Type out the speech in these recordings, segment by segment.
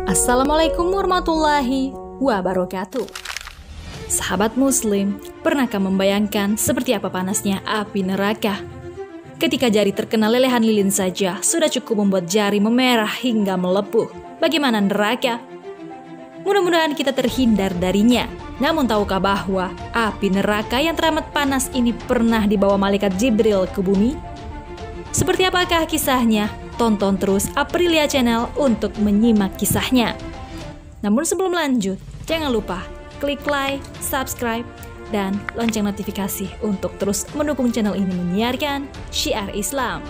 Assalamualaikum warahmatullahi wabarakatuh. Sahabat muslim, pernahkah membayangkan seperti apa panasnya api neraka? Ketika jari terkena lelehan lilin saja, sudah cukup membuat jari memerah hingga melepuh. Bagaimana neraka? Mudah-mudahan kita terhindar darinya. Namun tahukah bahwa api neraka yang teramat panas ini pernah dibawa malaikat Jibril ke bumi? Seperti apakah kisahnya? Tonton terus Aprilia Channel untuk menyimak kisahnya. Namun sebelum lanjut, jangan lupa klik like, subscribe, dan lonceng notifikasi untuk terus mendukung channel ini menyiarkan syiar Islam.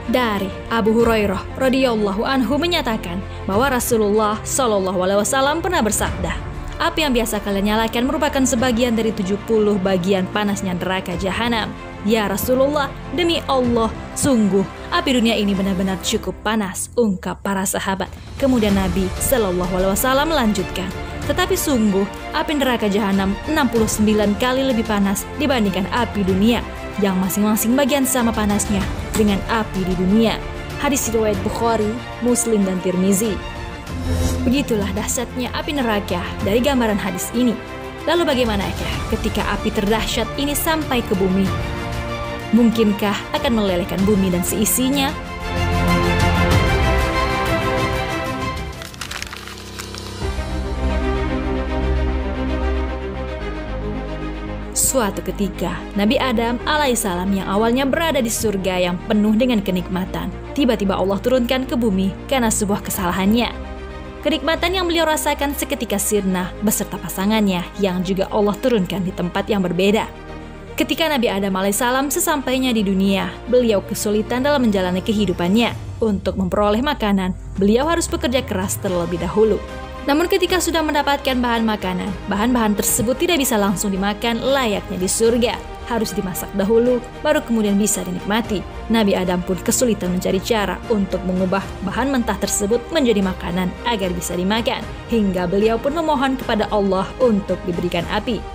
Dari Abu Hurairah radhiyallahu anhu menyatakan bahwa Rasulullah Shallallahu alaihi wasallam pernah bersabda, api yang biasa kalian nyalakan merupakan sebagian dari 70 bagian panasnya neraka jahanam. Ya Rasulullah, demi Allah, sungguh api dunia ini benar-benar cukup panas, ungkap para sahabat. Kemudian Nabi Shallallahu alaihi wasallam melanjutkan, tetapi sungguh api neraka jahanam 69 kali lebih panas dibandingkan api dunia, yang masing-masing bagian sama panasnya dengan api di dunia. Hadis riwayat Bukhari, Muslim, dan Tirmizi. Begitulah dahsyatnya api neraka dari gambaran hadis ini. Lalu bagaimanakah ketika api terdahsyat ini sampai ke bumi? Mungkinkah akan melelehkan bumi dan seisinya? Suatu ketika, Nabi Adam alaihissalam yang awalnya berada di surga yang penuh dengan kenikmatan, tiba-tiba Allah turunkan ke bumi karena sebuah kesalahannya. Kenikmatan yang beliau rasakan seketika sirna beserta pasangannya yang juga Allah turunkan di tempat yang berbeda. Ketika Nabi Adam alaihissalam sesampainya di dunia, beliau kesulitan dalam menjalani kehidupannya. Untuk memperoleh makanan, beliau harus bekerja keras terlebih dahulu. Namun ketika sudah mendapatkan bahan makanan, bahan-bahan tersebut tidak bisa langsung dimakan layaknya di surga. Harus dimasak dahulu, baru kemudian bisa dinikmati. Nabi Adam pun kesulitan mencari cara untuk mengubah bahan mentah tersebut menjadi makanan agar bisa dimakan. Hingga beliau pun memohon kepada Allah untuk diberikan api.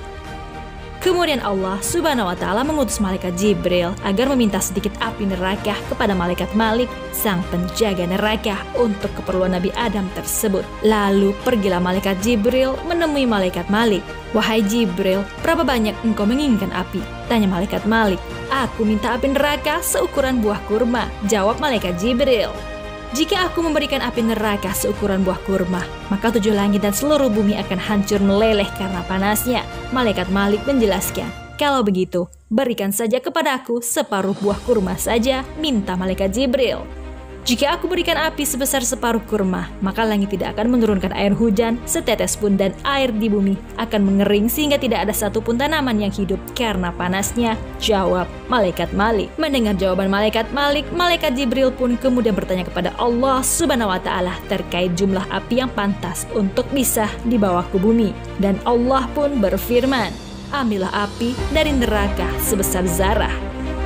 Kemudian Allah Subhanahu wa Ta'ala mengutus malaikat Jibril agar meminta sedikit api neraka kepada malaikat Malik, sang penjaga neraka, untuk keperluan Nabi Adam tersebut. Lalu pergilah malaikat Jibril menemui malaikat Malik. Wahai Jibril, berapa banyak engkau menginginkan api? Tanya malaikat Malik. Aku minta api neraka seukuran buah kurma, jawab malaikat Jibril. Jika aku memberikan api neraka seukuran buah kurma, maka 7 langit dan seluruh bumi akan hancur meleleh karena panasnya. Malaikat Malik menjelaskan, kalau begitu, berikan saja kepada aku separuh buah kurma saja, minta malaikat Jibril. Jika aku berikan api sebesar separuh kurma, maka langit tidak akan menurunkan air hujan setetes pun dan air di bumi akan mengering sehingga tidak ada satupun tanaman yang hidup karena panasnya, jawab malaikat Malik. Mendengar jawaban malaikat Malik, malaikat Jibril pun kemudian bertanya kepada Allah Subhanahu wa Ta'ala terkait jumlah api yang pantas untuk bisa dibawa ke bumi. Dan Allah pun berfirman, ambillah api dari neraka sebesar zarah.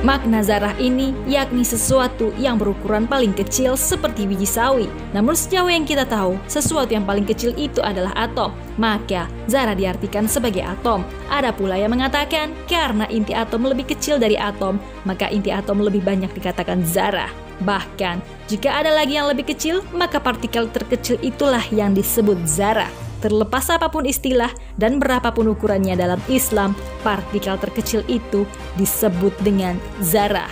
Makna zarah ini yakni sesuatu yang berukuran paling kecil seperti biji sawi. Namun sejauh yang kita tahu, sesuatu yang paling kecil itu adalah atom. Maka zarah diartikan sebagai atom. Ada pula yang mengatakan karena inti atom lebih kecil dari atom, maka inti atom lebih banyak dikatakan zarah. Bahkan jika ada lagi yang lebih kecil, maka partikel terkecil itulah yang disebut zarah. Terlepas apapun istilah dan berapapun ukurannya dalam Islam, partikel terkecil itu disebut dengan zarah.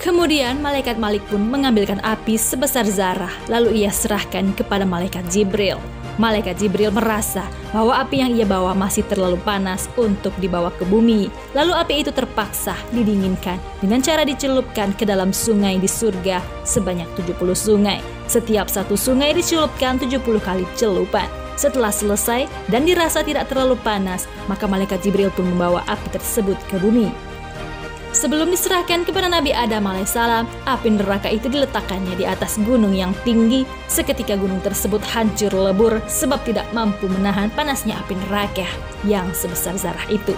Kemudian malaikat Malik pun mengambilkan api sebesar zarah, lalu ia serahkan kepada malaikat Jibril. Malaikat Jibril merasa bahwa api yang ia bawa masih terlalu panas untuk dibawa ke bumi. Lalu api itu terpaksa didinginkan dengan cara dicelupkan ke dalam sungai di surga sebanyak 70 sungai. Setiap satu sungai dicelupkan 70 kali celupan. Setelah selesai dan dirasa tidak terlalu panas, maka malaikat Jibril pun membawa api tersebut ke bumi. Sebelum diserahkan kepada Nabi Adam alaihissalam, api neraka itu diletakkannya di atas gunung yang tinggi. Seketika gunung tersebut hancur lebur sebab tidak mampu menahan panasnya api neraka yang sebesar zarah itu.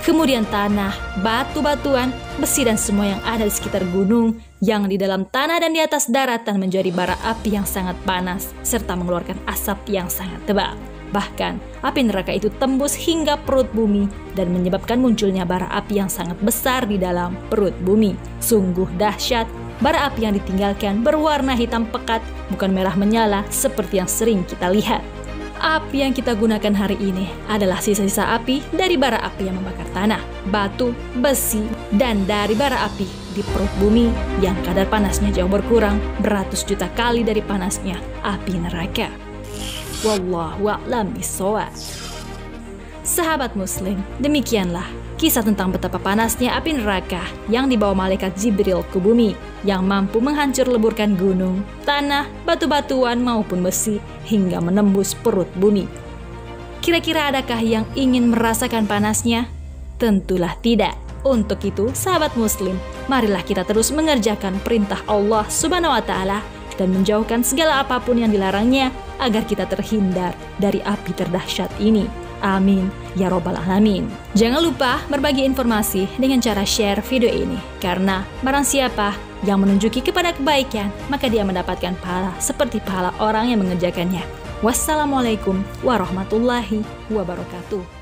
kemudian tanah, batu-batuan, besi dan semua yang ada di sekitar gunung, yang di dalam tanah dan di atas daratan menjadi bara api yang sangat panas, serta mengeluarkan asap yang sangat tebal. Bahkan, api neraka itu tembus hingga perut bumi dan menyebabkan munculnya bara api yang sangat besar di dalam perut bumi. Sungguh dahsyat, bara api yang ditinggalkan berwarna hitam pekat, bukan merah menyala seperti yang sering kita lihat. Api yang kita gunakan hari ini adalah sisa-sisa api dari bara api yang membakar tanah, batu, besi, dan dari bara api di perut bumi yang kadar panasnya jauh berkurang beratus juta kali dari panasnya api neraka. Wallahu a'lam bishawab. Sahabat muslim, demikianlah kisah tentang betapa panasnya api neraka yang dibawa malaikat Jibril ke bumi, yang mampu menghancur leburkan gunung, tanah, batu-batuan maupun besi hingga menembus perut bumi. Kira-kira adakah yang ingin merasakan panasnya? Tentulah tidak. Untuk itu, sahabat muslim, marilah kita terus mengerjakan perintah Allah Subhanahu wa Ta'ala dan menjauhkan segala apapun yang dilarangnya agar kita terhindar dari api terdahsyat ini. Amin ya robbal alamin. Jangan lupa berbagi informasi dengan cara share video ini, karena barang siapa yang menunjuki kepada kebaikan, maka dia mendapatkan pahala seperti pahala orang yang mengerjakannya. Wassalamualaikum warahmatullahi wabarakatuh.